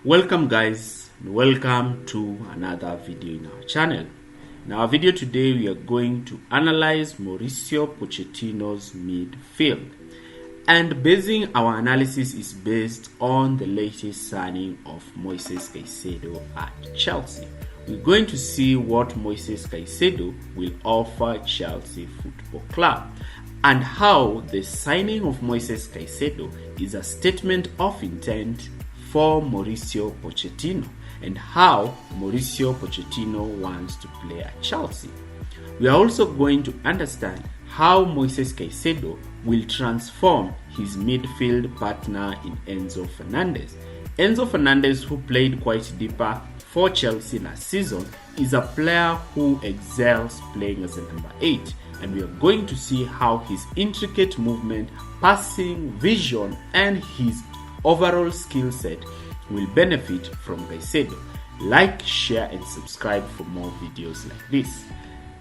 Welcome guys, and welcome to another video in our channel. In our video today we are going to analyze Mauricio Pochettino's midfield, and basing our analysis is based on the latest signing of Moises Caicedo at Chelsea. We're going to see what Moises Caicedo will offer Chelsea Football Club and how the signing of Moises Caicedo is a statement of intent for Mauricio Pochettino and how Mauricio Pochettino wants to play at Chelsea. We are also going to understand how Moises Caicedo will transform his midfield partner in Enzo Fernandez. Enzo Fernandez, who played quite deeper for Chelsea last season, is a player who excels playing as a number 8, and we are going to see how his intricate movement, passing, vision, and his overall skill set will benefit from Caicedo. Like, share, and subscribe for more videos like this.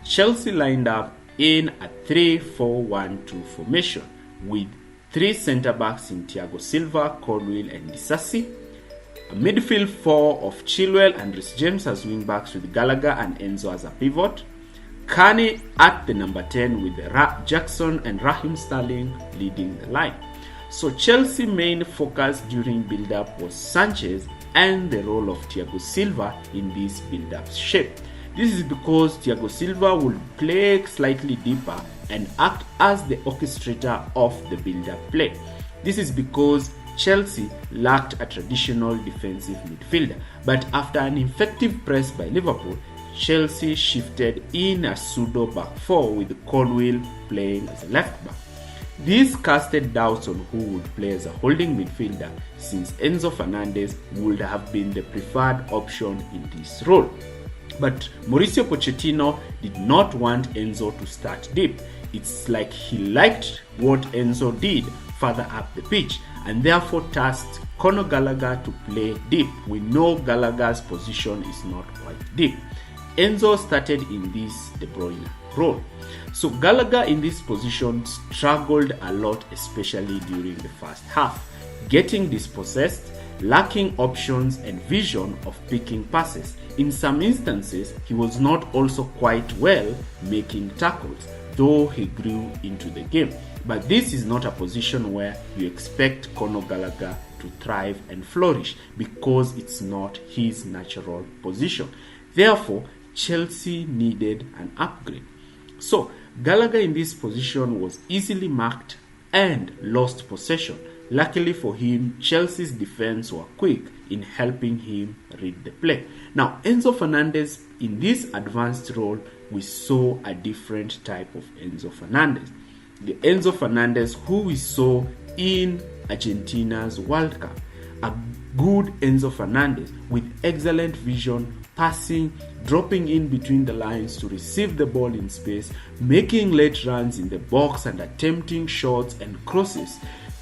Chelsea lined up in a 3-4-1-2 formation with 3 centre-backs in Thiago Silva, Colwill, and Disasi. A midfield 4 of Chilwell and Reece James as wing-backs with Gallagher and Enzo as a pivot. Kane at the number 10 with Jackson and Raheem Sterling leading the line. So Chelsea's main focus during build-up was Sanchez and the role of Thiago Silva in this build-up shape. This is because Thiago Silva will play slightly deeper and act as the orchestrator of the build-up play. This is because Chelsea lacked a traditional defensive midfielder, but after an effective press by Liverpool, Chelsea shifted in a pseudo back 4 with Colwill playing as a left back. This casted doubts on who would play as a holding midfielder, since Enzo Fernandez would have been the preferred option in this role. But Mauricio Pochettino did not want Enzo to start deep. It's like he liked what Enzo did further up the pitch, and therefore tasked Conor Gallagher to play deep. We know Gallagher's position is not quite deep. Enzo started in this De Bruyne role. So Gallagher in this position struggled a lot, especially during the first half, getting dispossessed, lacking options and vision of picking passes. In some instances, he was not also quite well making tackles, though he grew into the game. But this is not a position where you expect Conor Gallagher to thrive and flourish, because it's not his natural position. Therefore, Chelsea needed an upgrade. So Gallagher in this position was easily marked and lost possession. Luckily for him, Chelsea's defense were quick in helping him read the play. Now, Enzo Fernandez in this advanced role, we saw a different type of Enzo Fernandez. The Enzo Fernandez who we saw in Argentina's World Cup. A good Enzo Fernandez with excellent vision, passing, dropping in between the lines to receive the ball in space, making late runs in the box and attempting shots and crosses.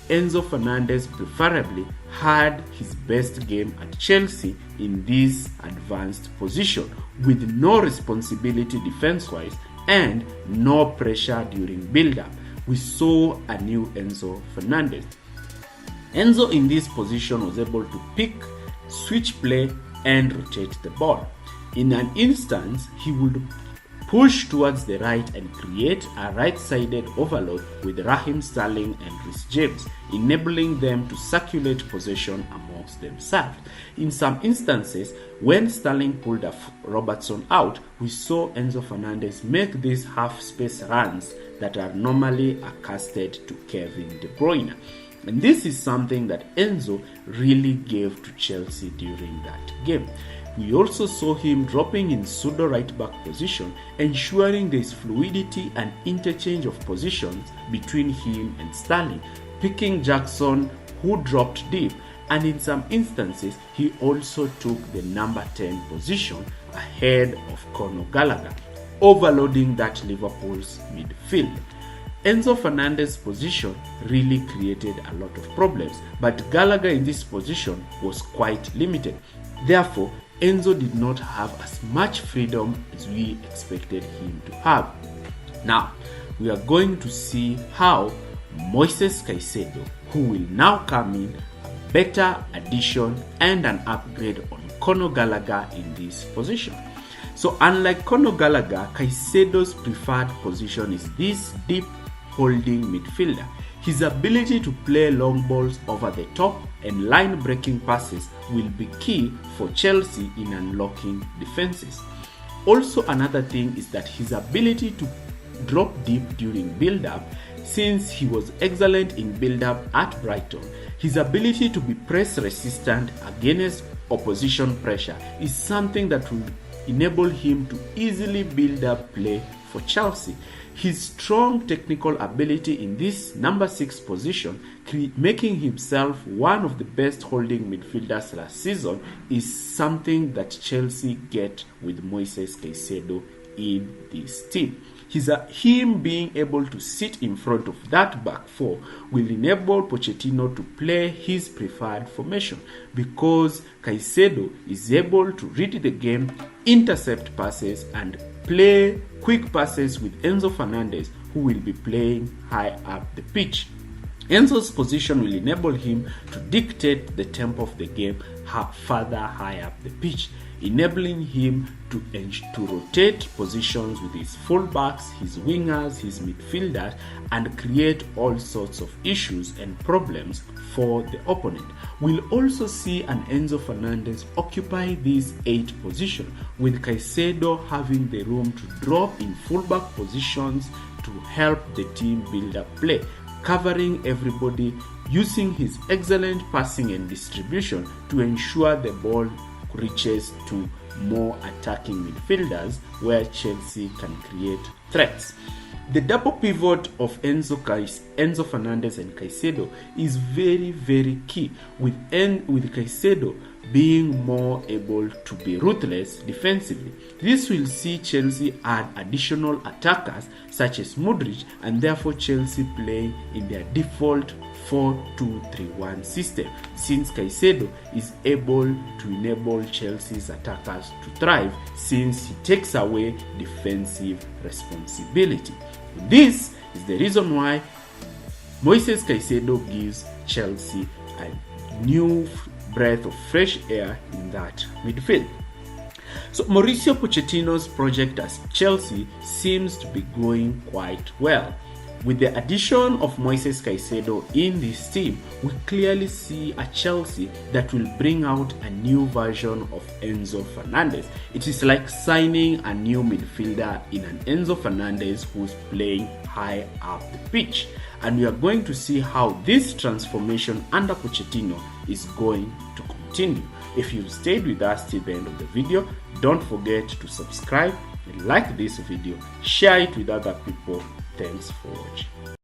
Enzo Fernandez preferably had his best game at Chelsea in this advanced position, with no responsibility defense-wise and no pressure during build-up. We saw a new Enzo Fernandez. Enzo in this position was able to pick, switch play, and rotate the ball. In an instance, he would push towards the right and create a right-sided overload with Raheem Sterling and Reece James, enabling them to circulate possession amongst themselves. In some instances, when Sterling pulled Robertson out, we saw Enzo Fernandez make these half-space runs that are normally accosted to Kevin De Bruyne. And this is something that Enzo really gave to Chelsea during that game. We also saw him dropping in pseudo right back position, ensuring there is fluidity and interchange of positions between him and Sterling, picking Jackson, who dropped deep, and in some instances he also took the number 10 position ahead of Conor Gallagher, overloading that Liverpool's midfield. Enzo Fernandez's position really created a lot of problems, but Gallagher in this position was quite limited. Therefore, Enzo did not have as much freedom as we expected him to have. Now, we are going to see how Moises Caicedo, who will now come in, a better addition and an upgrade on Conor Gallagher in this position. So unlike Conor Gallagher, Caicedo's preferred position is this deep holding midfielder. His ability to play long balls over the top and line-breaking passes will be key for Chelsea in unlocking defenses. Also, another thing is that his ability to drop deep during build-up, since he was excellent in build-up at Brighton. His ability to be press-resistant against opposition pressure is something that will enable him to easily build up play for Chelsea. His strong technical ability in this number 6 position, making himself one of the best holding midfielders last season, is something that Chelsea get with Moises Caicedo in this team. Him being able to sit in front of that back four will enable Pochettino to play his preferred formation, because Caicedo is able to read the game, intercept passes, and play quick passes with Enzo Fernandez, who will be playing high up the pitch. Enzo's position will enable him to dictate the tempo of the game further high up the pitch, enabling him to rotate positions with his fullbacks, his wingers, his midfielders, and create all sorts of issues and problems for the opponent. We'll also see an Enzo Fernandez occupy this 8th position, with Caicedo having the room to drop in fullback positions to help the team build up play, covering everybody, using his excellent passing and distribution to ensure the ball reaches to more attacking midfielders where Chelsea can create threats. The double pivot of Enzo Fernandez and Caicedo is very, very key, with Caicedo being more able to be ruthless defensively. This will see Chelsea add additional attackers such as Modric, and therefore Chelsea playing in their default 4-2-3-1 system, since Caicedo is able to enable Chelsea's attackers to thrive, since he takes away defensive responsibility. This is the reason why Moises Caicedo gives Chelsea a new breath of fresh air in that midfield. So Mauricio Pochettino's project as Chelsea seems to be going quite well. With the addition of Moises Caicedo in this team, we clearly see a Chelsea that will bring out a new version of Enzo Fernandez. It is like signing a new midfielder in an Enzo Fernandez who's playing high up the pitch. And we are going to see how this transformation under Pochettino is going to continue. If you've stayed with us till the end of the video, don't forget to subscribe and like this video, share it with other people. Thanks for watching.